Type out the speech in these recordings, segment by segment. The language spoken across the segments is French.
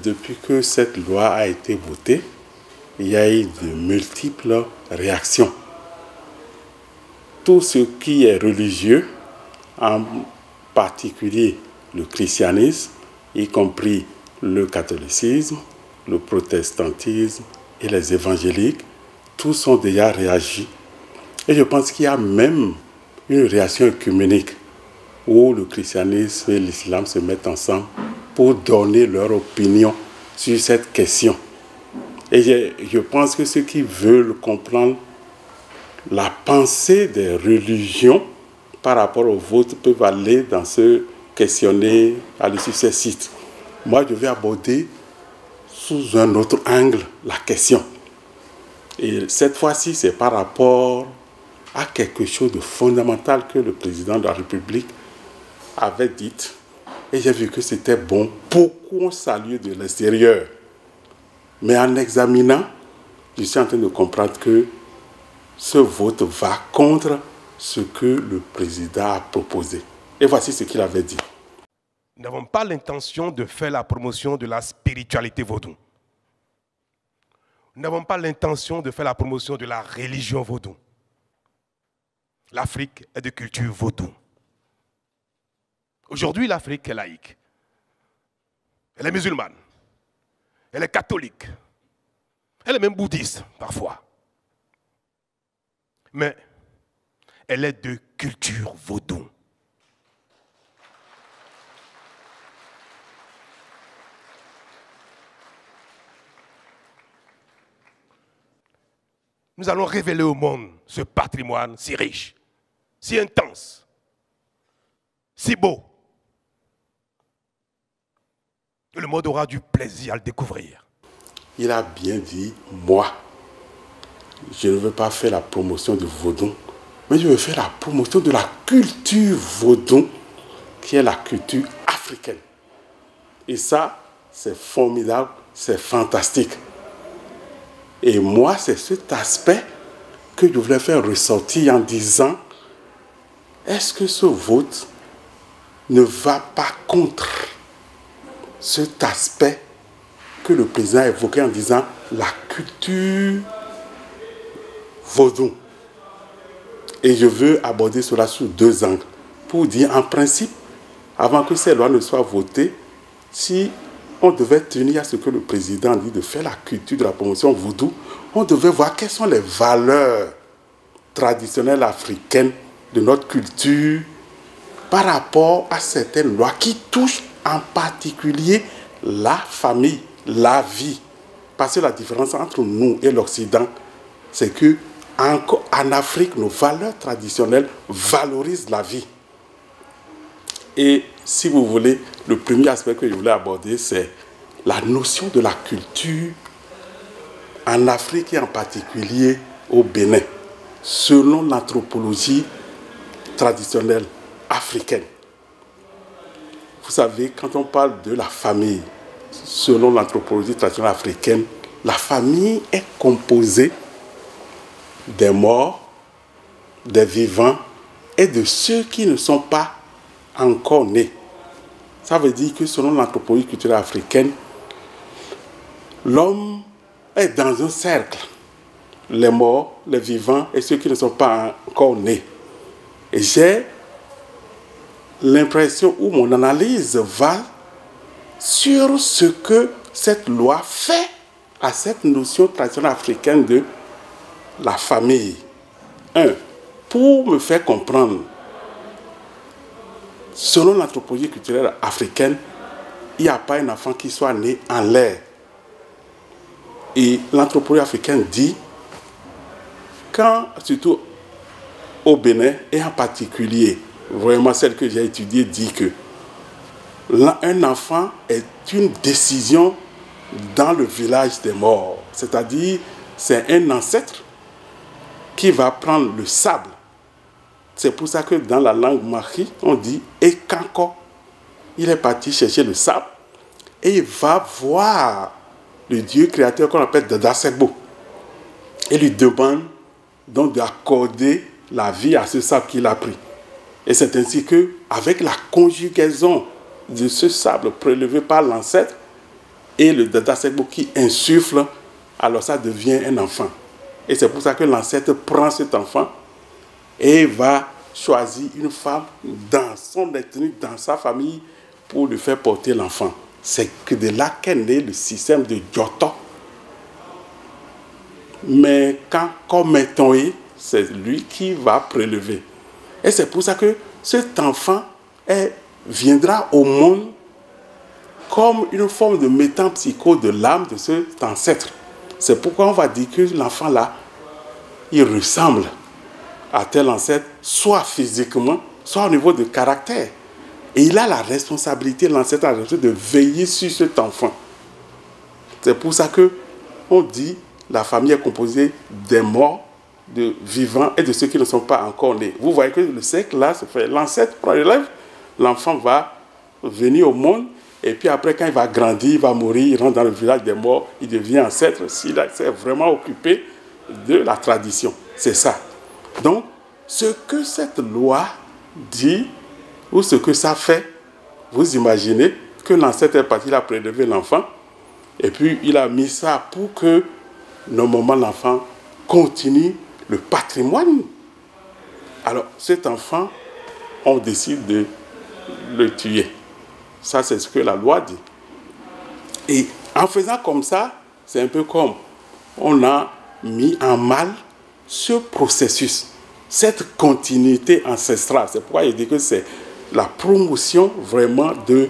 Depuis que cette loi a été votée, il y a eu de multiples réactions. Tout ce qui est religieux, en particulier le christianisme, y compris le catholicisme, le protestantisme et les évangéliques, tous ont déjà réagi. Et je pense qu'il y a même une réaction œcuménique où le christianisme et l'islam se mettent ensemble pour donner leur opinion sur cette question. Et je pense que ceux qui veulent comprendre la pensée des religions par rapport au vote peuvent aller dans ce questionnaire, aller sur ces sites. Moi, je vais aborder sous un autre angle la question. Et cette fois-ci, c'est par rapport à quelque chose de fondamental que le président de la République avait dit. Et j'ai vu que c'était bon. Beaucoup ont salué de l'extérieur. Mais en examinant, je suis en train de comprendre que ce vote va contre ce que le président a proposé. Et voici ce qu'il avait dit. Nous n'avons pas l'intention de faire la promotion de la spiritualité vaudou. Nous n'avons pas l'intention de faire la promotion de la religion vaudou. L'Afrique est de culture vaudou. Aujourd'hui, l'Afrique est laïque. Elle est musulmane. Elle est catholique. Elle est même bouddhiste, parfois. Mais elle est de culture vaudou. Nous allons révéler au monde ce patrimoine si riche, si intense, si beau. Et le monde aura du plaisir à le découvrir. Il a bien dit, moi, je ne veux pas faire la promotion de vaudou, mais je veux faire la promotion de la culture vaudou, qui est la culture africaine. Et ça, c'est formidable, c'est fantastique. Et moi, c'est cet aspect que je voulais faire ressortir en disant, est-ce que ce vote ne va pas contre cet aspect que le président a évoqué en disant la culture vaudou? Et je veux aborder cela sous deux angles. Pour dire, en principe, avant que ces lois ne soient votées, si on devait tenir à ce que le président dit de faire la culture de la promotion vaudou, on devait voir quelles sont les valeurs traditionnelles africaines de notre culture par rapport à certaines lois qui touchent en particulier la famille, la vie. Parce que la différence entre nous et l'Occident, c'est que en Afrique, nos valeurs traditionnelles valorisent la vie. Et si vous voulez, le premier aspect que je voulais aborder, c'est la notion de la culture en Afrique et en particulier au Bénin, selon l'anthropologie traditionnelle africaine. Vous savez, quand on parle de la famille, selon l'anthropologie traditionnelle africaine, la famille est composée des morts, des vivants et de ceux qui ne sont pas encore nés. Ça veut dire que selon l'anthropologie culturelle africaine, l'homme est dans un cercle. Les morts, les vivants et ceux qui ne sont pas encore nés. Et j'ai l'impression où mon analyse va sur ce que cette loi fait à cette notion traditionnelle africaine de la famille. Pour me faire comprendre, selon l'anthropologie culturelle africaine, il n'y a pas un enfant qui soit né en l'air. Et l'anthropologie africaine dit, quand, surtout au Bénin, et en particulier, vraiment celle que j'ai étudiée, dit que un enfant est une décision dans le village des morts. C'est-à-dire, c'est un ancêtre qui va prendre le sable. C'est pour ça que dans la langue mari, on dit « Ekanko ». Il est parti chercher le sable et il va voir le Dieu créateur qu'on appelle Dada Segbo. Et lui demande donc d'accorder la vie à ce sable qu'il a pris. Et c'est ainsi que, avec la conjugaison de ce sable prélevé par l'ancêtre, et le Dada Sekbo qui insuffle, alors ça devient un enfant. Et c'est pour ça que l'ancêtre prend cet enfant et va choisir une femme dans son ethnie, dans sa famille, pour lui faire porter l'enfant. C'est que de là qu'est né le système de Djoto. Mais quand Kometoye, c'est lui qui va prélever. Et c'est pour ça que cet enfant viendra au monde comme une forme de métampsycho de l'âme de cet ancêtre. C'est pourquoi on va dire que l'enfant là, il ressemble à tel ancêtre, soit physiquement, soit au niveau de caractère. Et il a la responsabilité, l'ancêtre a la responsabilité de veiller sur cet enfant. C'est pour ça que on dit la famille est composée des morts, de vivants et de ceux qui ne sont pas encore nés. Vous voyez que le cercle là se fait. L'ancêtre prend l'élève, l'enfant va venir au monde, et puis après, quand il va grandir, il va mourir, il rentre dans le village des morts, il devient ancêtre s'il s'est vraiment occupé de la tradition. C'est ça. Donc, ce que cette loi dit, ou ce que ça fait, vous imaginez que l'ancêtre est parti, il a prélevé l'enfant, et puis il a mis ça pour que, normalement, l'enfant continue le patrimoine. Alors, cet enfant, on décide de le tuer. Ça, c'est ce que la loi dit. Et en faisant comme ça, c'est un peu comme on a mis en mal ce processus, cette continuité ancestrale. C'est pourquoi il dit que c'est la promotion vraiment de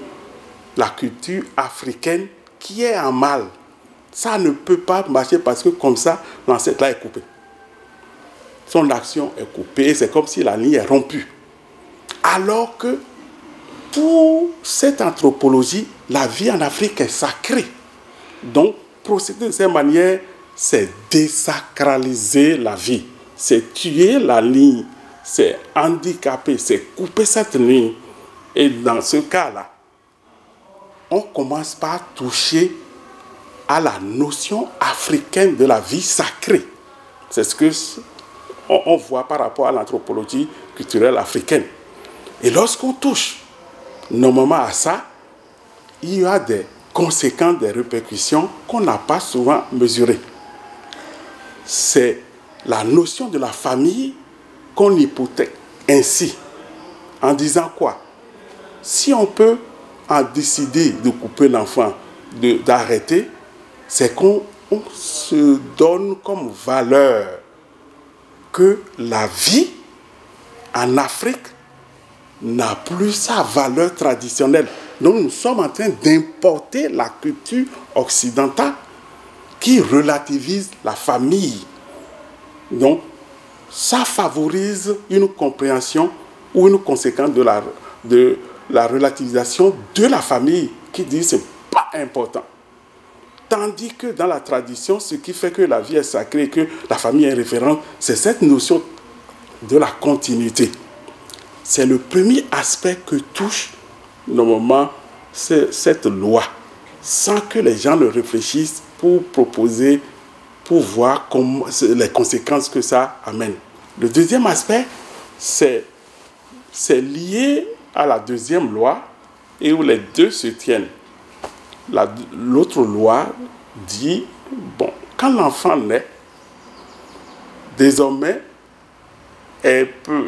la culture africaine qui est en mal. Ça ne peut pas marcher parce que comme ça, l'ancêtre là est coupé. Son action est coupée, c'est comme si la ligne est rompue. Alors que pour cette anthropologie, la vie en Afrique est sacrée. Donc, procéder de cette manière, c'est désacraliser la vie. C'est tuer la ligne, c'est handicaper, c'est couper cette ligne. Et dans ce cas-là, on commence par toucher à la notion africaine de la vie sacrée. C'est ce que on voit par rapport à l'anthropologie culturelle africaine. Et lorsqu'on touche normalement à ça, il y a des conséquences, des répercussions qu'on n'a pas souvent mesurées. C'est la notion de la famille qu'on hypothèque ainsi, en disant quoi? Si on peut en décider de couper l'enfant, d'arrêter, c'est qu'on se donne comme valeur que la vie en Afrique n'a plus sa valeur traditionnelle. Donc nous sommes en train d'importer la culture occidentale qui relativise la famille. Donc ça favorise une compréhension ou une conséquence de la relativisation de la famille qui dit que ce n'est pas important. Tandis que dans la tradition, ce qui fait que la vie est sacrée et que la famille est référente, c'est cette notion de la continuité. C'est le premier aspect que touche normalement cette loi, sans que les gens ne réfléchissent pour proposer, pour voir les conséquences que ça amène. Le deuxième aspect, c'est lié à la deuxième loi et où les deux se tiennent. L'autre loi dit, bon, quand l'enfant naît, désormais,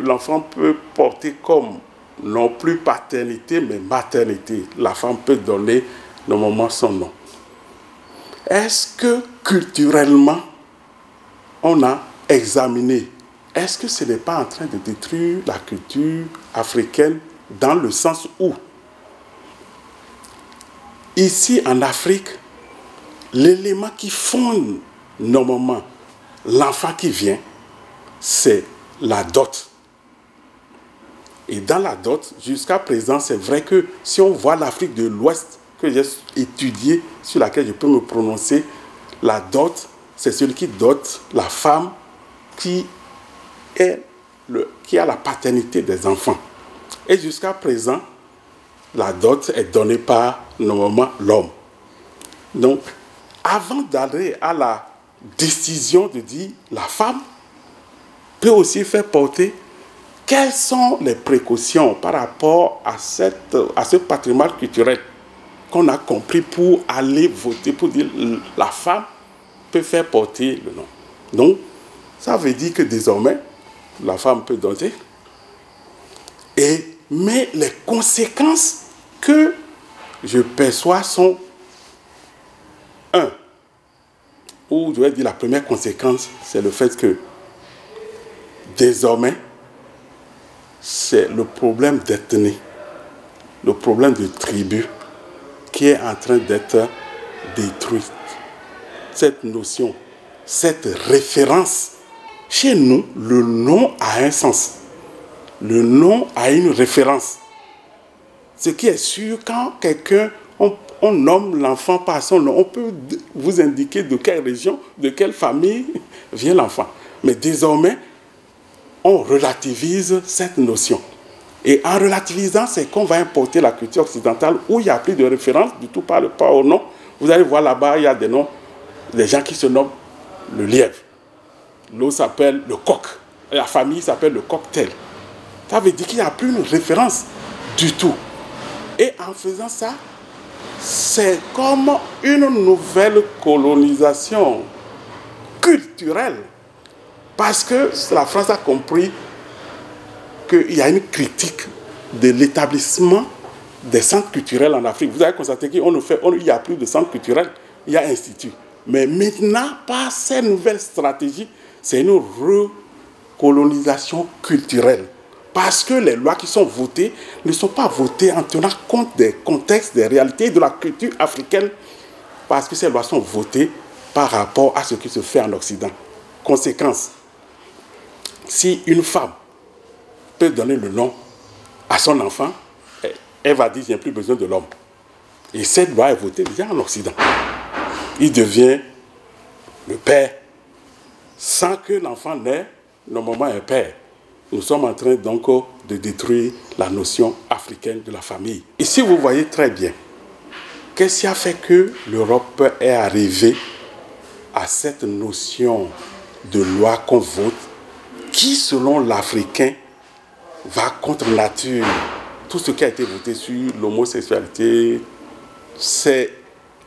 l'enfant peut porter comme, non plus paternité, mais maternité. La femme peut donner normalement son nom. Est-ce que culturellement, on a examiné, est-ce que ce n'est pas en train de détruire la culture africaine dans le sens où, ici en Afrique, l'élément qui fonde normalement l'enfant qui vient, c'est la dot. Et dans la dot, jusqu'à présent, c'est vrai que si on voit l'Afrique de l'Ouest, que j'ai étudié, sur laquelle je peux me prononcer, la dot, c'est celui qui dote la femme qui a la paternité des enfants. Et jusqu'à présent, la dot est donnée par, normalement, l'homme. Donc, avant d'aller à la décision de dire la femme peut aussi faire porter quelles sont les précautions par rapport à ce patrimoine culturel. qu'on a compris pour aller voter, pour dire la femme peut faire porter le nom. Donc, ça veut dire que désormais, la femme peut donner. Mais les conséquences que je perçois sont ou je vais dire la première conséquence, c'est le fait que désormais, c'est le problème d'ethnie, le problème de tribu qui est en train d'être détruit. Cette notion, cette référence, chez nous, le nom a un sens. Le nom a une référence. Ce qui est sûr, quand quelqu'un, on nomme l'enfant par son nom, on peut vous indiquer de quelle région, de quelle famille vient l'enfant. Mais désormais, on relativise cette notion. Et en relativisant, c'est qu'on va importer la culture occidentale où il n'y a plus de référence du tout par au nom. Vous allez voir là-bas, il y a des noms, des gens qui se nomment le lièvre. L'autre s'appelle le coq. La famille s'appelle le cocktail. Ça veut dire qu'il n'y a plus une référence du tout. Et en faisant ça, c'est comme une nouvelle colonisation culturelle. Parce que la France a compris qu'il y a une critique de l'établissement des centres culturels en Afrique. Vous avez constaté qu'il n'y a plus de centres culturels, il y a instituts. Mais maintenant, par ces nouvelles stratégies, c'est une recolonisation culturelle. Parce que les lois qui sont votées ne sont pas votées en tenant compte des contextes, des réalités de la culture africaine. Parce que ces lois sont votées par rapport à ce qui se fait en Occident. Conséquence, si une femme peut donner le nom à son enfant, elle va dire « je n'ai plus besoin de l'homme ». Et cette loi est votée déjà en Occident. Il devient le père sans que l'enfant n'ait normalement un père. Nous sommes en train donc de détruire la notion africaine de la famille. Ici, vous voyez très bien qu'est-ce qui a fait que l'Europe est arrivée à cette notion de loi qu'on vote qui, selon l'Africain, va contre nature. Tout ce qui a été voté sur l'homosexualité, c'est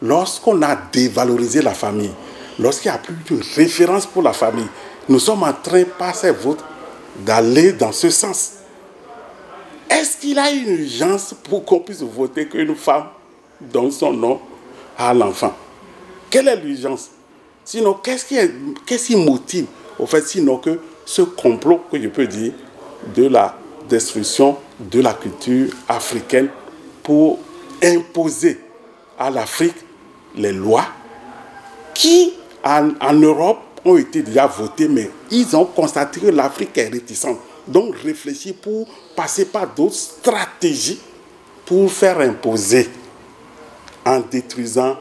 lorsqu'on a dévalorisé la famille, lorsqu'il n'y a plus de référence pour la famille. Nous sommes en train, par ces votes, d'aller dans ce sens. Est-ce qu'il a une urgence pour qu'on puisse voter qu'une femme donne son nom à l'enfant? Quelle est l'urgence? Sinon, qu'est-ce qui motive, au fait, sinon que ce complot, que je peux dire, de la destruction de la culture africaine pour imposer à l'Afrique les lois qui, en Europe, ont été déjà votées, mais ils ont constaté que l'Afrique est réticente. Donc, réfléchir pour passer par d'autres stratégies pour faire imposer en détruisant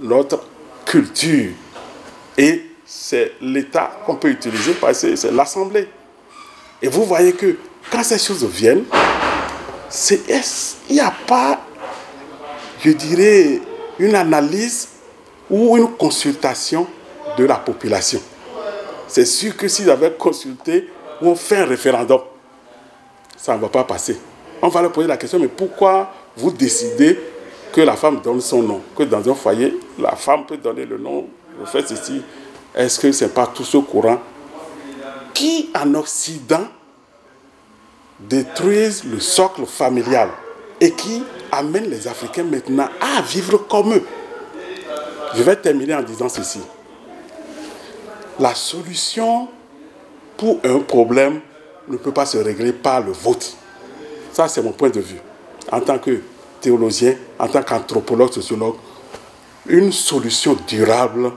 notre culture. Et c'est l'État qu'on peut utiliser parce que c'est l'Assemblée. Et vous voyez que quand ces choses viennent, il n'y a pas, je dirais, une analyse ou une consultation de la population. C'est sûr que s'ils avaient consulté ou on fait un référendum, ça ne va pas passer. On va leur poser la question, mais pourquoi vous décidez que la femme donne son nom? Que dans un foyer, la femme peut donner le nom, vous faites ceci. Est-ce que ce n'est pas tout ce courant qui, en Occident, détruisent le socle familial et qui amène les Africains maintenant à vivre comme eux? Je vais terminer en disant ceci. La solution pour un problème ne peut pas se régler par le vote. Ça, c'est mon point de vue. En tant que théologien, en tant qu'anthropologue, sociologue, une solution durable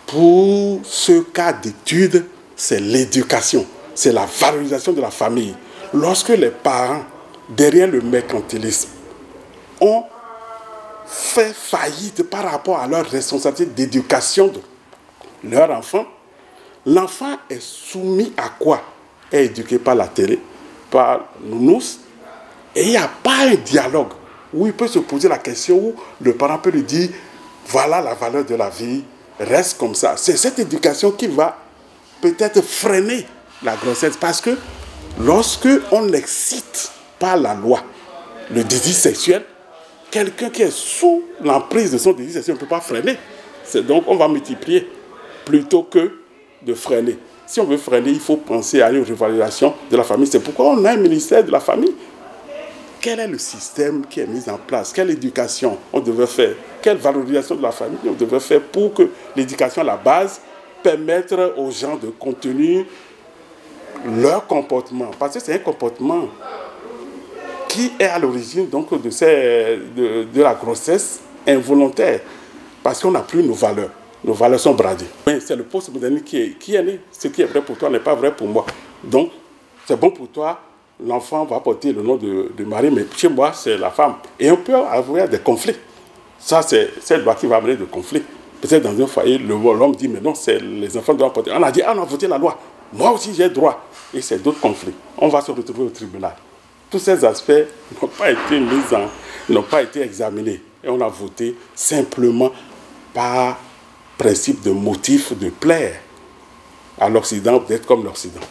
pour ce cas d'étude, c'est l'éducation, c'est la valorisation de la famille. Lorsque les parents, derrière le mercantilisme, ont fait faillite par rapport à leur responsabilité d'éducation de leur enfant, l'enfant est soumis à quoi? Est éduqué par la télé, par Nounous, et il n'y a pas un dialogue où il peut se poser la question, où le parent peut lui dire, voilà la valeur de la vie, reste comme ça. C'est cette éducation qui va peut-être freiner la grossesse, parce que lorsque on excite par la loi le désir sexuel, quelqu'un qui est sous l'emprise de son désir, on ne peut pas freiner. Donc on va multiplier plutôt que de freiner. Si on veut freiner, il faut penser à une revalorisation de la famille. C'est pourquoi on a un ministère de la famille. Quel est le système qui est mis en place? Quelle éducation on devrait faire? Quelle valorisation de la famille on devrait faire pour que l'éducation à la base permette aux gens de contenir leur comportement? Parce que c'est un comportement qui est à l'origine donc de la grossesse involontaire. Parce qu'on n'a plus nos valeurs. Nos valeurs sont bradées. C'est le postmodernisme qui est né. Ce qui est vrai pour toi n'est pas vrai pour moi. Donc, c'est bon pour toi. L'enfant va porter le nom de Marie, mais chez moi, c'est la femme. Et on peut avoir des conflits. Ça, c'est le droit qui va amener des conflits. Peut-être dans un foyer, l'homme dit, mais non, les enfants doivent porter. On a dit, on a voté la loi. Moi aussi, j'ai droit. Et c'est d'autres conflits. On va se retrouver au tribunal. Tous ces aspects n'ont pas été examinés. Et on a voté simplement par principe de motif de plaire à l'Occident, d'être comme l'Occident.